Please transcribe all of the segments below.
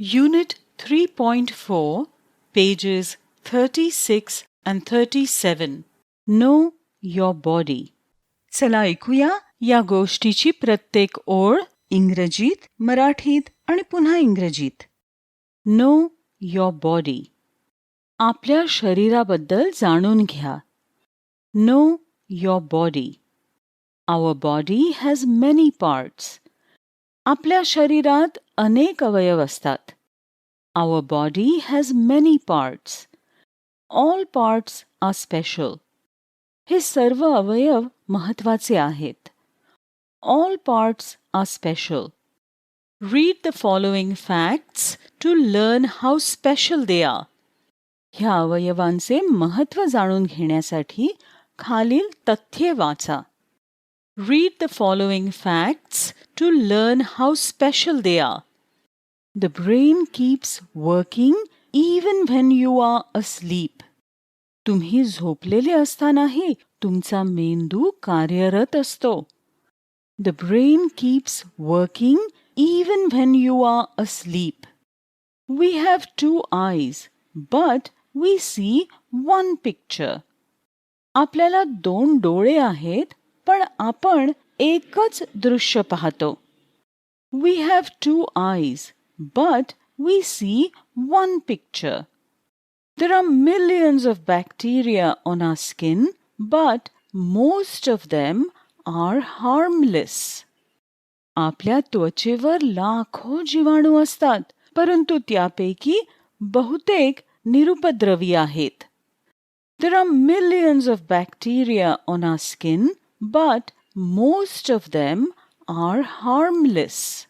Unit 3.4, pages 36 and 37. Know your body. चला ऐकूया या गोष्टीची प्रत्येक ओळ इंग्रजीत, मराठीत आणि पुन्हा इंग्रजीत. Know your body. आपल्या शरीराबद्दल जाणून घ्या. Know your body. Our body has many parts. आपल्या शरीरात अनेक अवयव असतात. Our body has many parts. All parts are special. हे सर्व अवयव महत्त्वाचे आहेत. All parts are special. Read the following facts to learn how special they are. ह्या अवयवांचे महत्त्व जाणून घेण्यासाठी खालील तथ्ये वाचा. Read the following facts to learn how special they are. The brain keeps working even when you are asleep. तुम्ही झोपलेले असतानाही तुमचा मेंदू कार्यरत असतो. The brain keeps working even when you are asleep. We have 2 eyes, but we see one picture. आपल्याला 2 डोळे आहेत, पण आपण एकच दृश्य पाहतो. We have 2 eyes, but we see one picture. There are millions of bacteria on our skin, but most of them are harmless. आपल्या त्वचेवर लाखो जीवाणू असतात, परंतु त्यापैकी बहुतेक निरुपद्रवी आहेत. There are millions of bacteria on our skin, but most of them are harmless.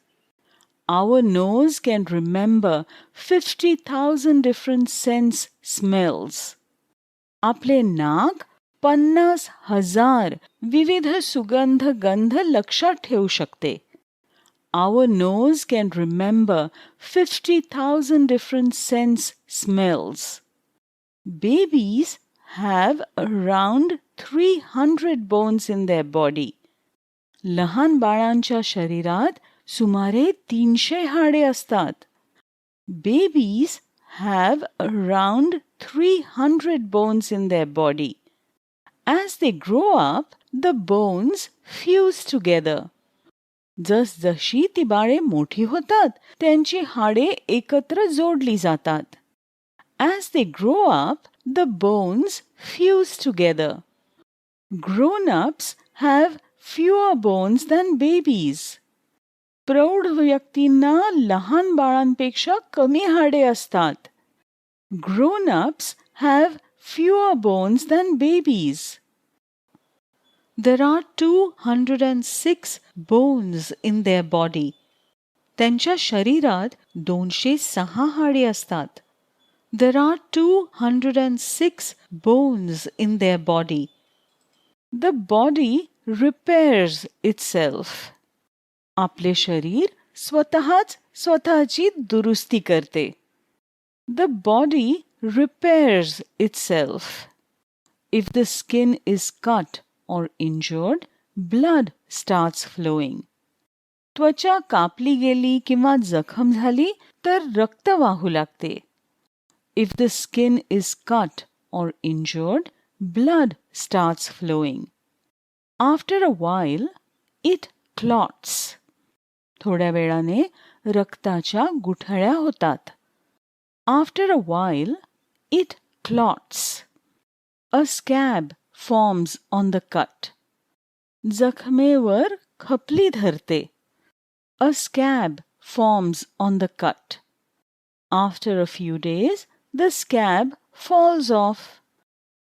Our nose can remember 50,000 different scents smells. आपले नाक 50,000 विविध सुगंध गंध लक्षात ठेवू शकते. Our nose can remember 50,000 different scents smells. Babies have around 300 bones in their body. लहान बाळांच्या शरीरात सुमारे 300 हाडे असतात. Babies have around 300 bones in their body. As they grow up, the bones fuse together. जसजशी ती बाळे मोठी होतात, त्यांची हाडे एकत्र जोडली जातात. As they grow up, the bones fuse together. Grown-ups have fewer bones than babies. प्रौढ व्यक्तींना लहान बाळांपेक्षा कमी हाडे असतात. Grown-ups have fewer bones than babies. There are 206 bones in their body. त्यांच्या शरीरात 206 हाडे असतात. There are 206 bones in their body. The body repairs itself. आपले शरीर स्वतःच स्वतःची दुरुस्ती करते. The body repairs itself. If the skin is cut or injured, blood starts flowing. त्वचा कापली गेली किंवा जखम झाली तर रक्त वाहू लागते. If the skin is cut or injured, blood starts flowing. After a while, it clots. थोड्या वेळाने रक्ताच्या गुठळ्या होतात. After a while, it clots. A scab forms on the cut. जखमेवर खपली धरते. A scab forms on the cut. After a few days, the scab falls off.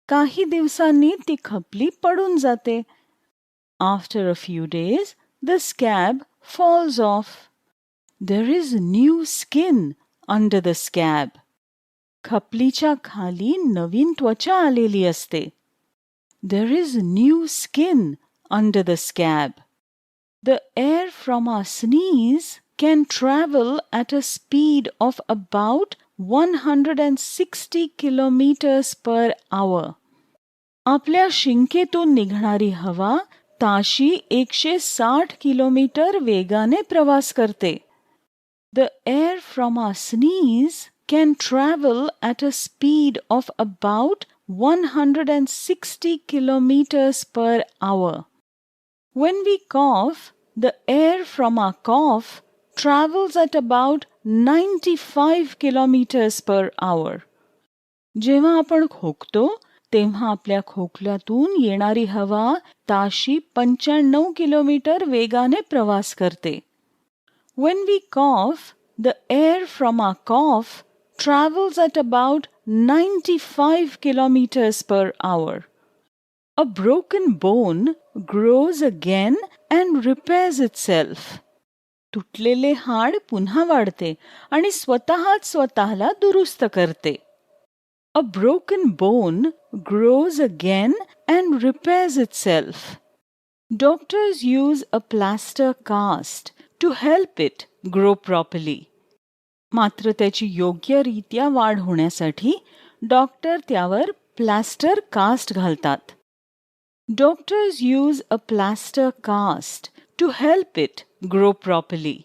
काही दिवसांनी ती खपली पडून जाते. After a few days, the scab falls off. There is new skin under the scab. खपलीच्या खाली नवीन त्वचा आलेली असते. There is new skin under the scab. The air from our sneeze can travel at a speed of about 160 kilometers per hour. आपल्या शिंकेतून निघणारी हवा ताशी 160 kilometre वेगाने प्रवास करते. The air from our sneeze can travel at a speed of about 160 kilometers per hour. When we cough, the air from our cough travels at about 95 kilometers per hour. जेव्हा आपण खोकतो तेव्हा आपल्या खोकल्यातून येणारी हवा ताशी 95 किलोमीटर वेगाने प्रवास करते. When we cough, the air from our cough travels at about 95 kilometers per hour. A broken bone grows again and repairs itself. तुटलेले हाड पुन्हा वाढते आणि स्वतःला दुरुस्त करते. A broken bone grows again and repairs itself. Doctors use a plaster cast to help it grow properly. मात्र त्याची योग्यरित्या वाढ होण्यासाठी डॉक्टर त्यावर प्लास्टर कास्ट घालतात. Doctors use a plaster cast to help it grow properly.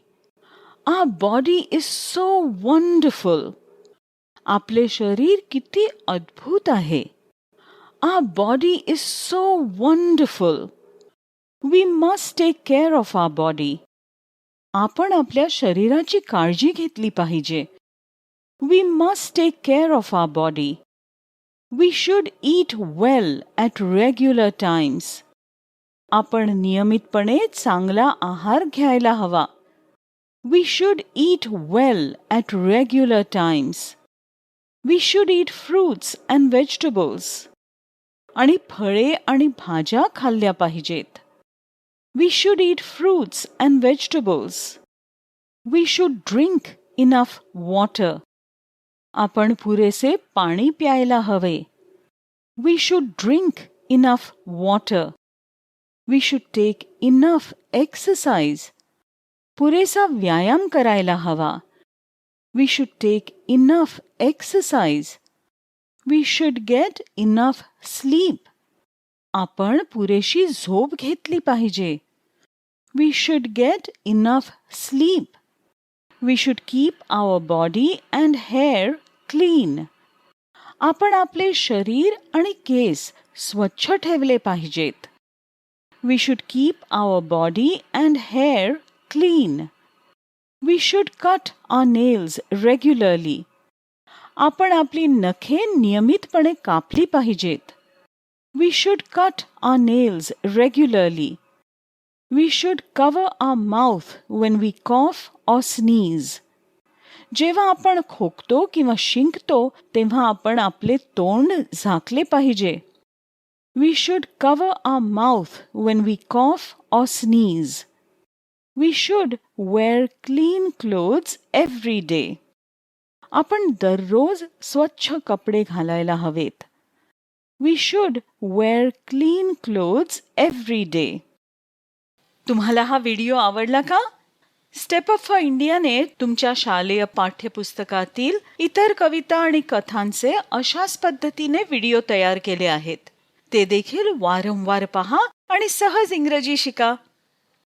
Our body is so wonderful. आपले शरीर किती अद्भुत आहे. Our body is so wonderful. We must take care of our body. आपण आपल्या शरीराची काळजी घेतली पाहिजे. We must take care of our body. We should eat well at regular times. आपण नियमितपणे चांगला आहार घ्यायला हवा. We should eat well at regular times. We should eat fruits and vegetables. आणि फळे आणि भाज्या खाल्ल्या पाहिजेत. We should eat fruits and vegetables. We should drink enough water. आपण पुरेसे पाणी प्यायला हवे. We should drink enough water. We should take enough exercise. पुरेसा व्यायाम करायला हवा. We should take enough exercise. We should get enough sleep. आपण पुरेशी झोप घेतली पाहिजे. We should get enough sleep. We should keep our body and hair clean. आपण आपले शरीर आणि केस स्वच्छ ठेवले पाहिजेत. We should keep our body and hair clean. We should cut our nails regularly. आपण आपली नखे नियमितपणे कापली पाहिजेत. We should cut our nails regularly. We should cover our mouth when we cough or sneeze. जेव्हा आपण खोकतो किंवा शिंकतो तेव्हा आपण आपले तोंड झाकले पाहिजे. We should cover our mouth when we cough or sneeze. We should wear clean clothes every day. आपण दररोज स्वच्छ कपडे घालायला हवेत. We should wear clean clothes every day. तुम्हाला हा व्हिडिओ आवडला का? स्टेप अप फॉर इंडियाने तुमच्या शालेय पाठ्यपुस्तकातील इतर कविता आणि कथांचे अशाच पद्धतीने व्हिडिओ तयार केले आहेत. ते देखील वारंवार पहा आणि सहज इंग्रजी शिका.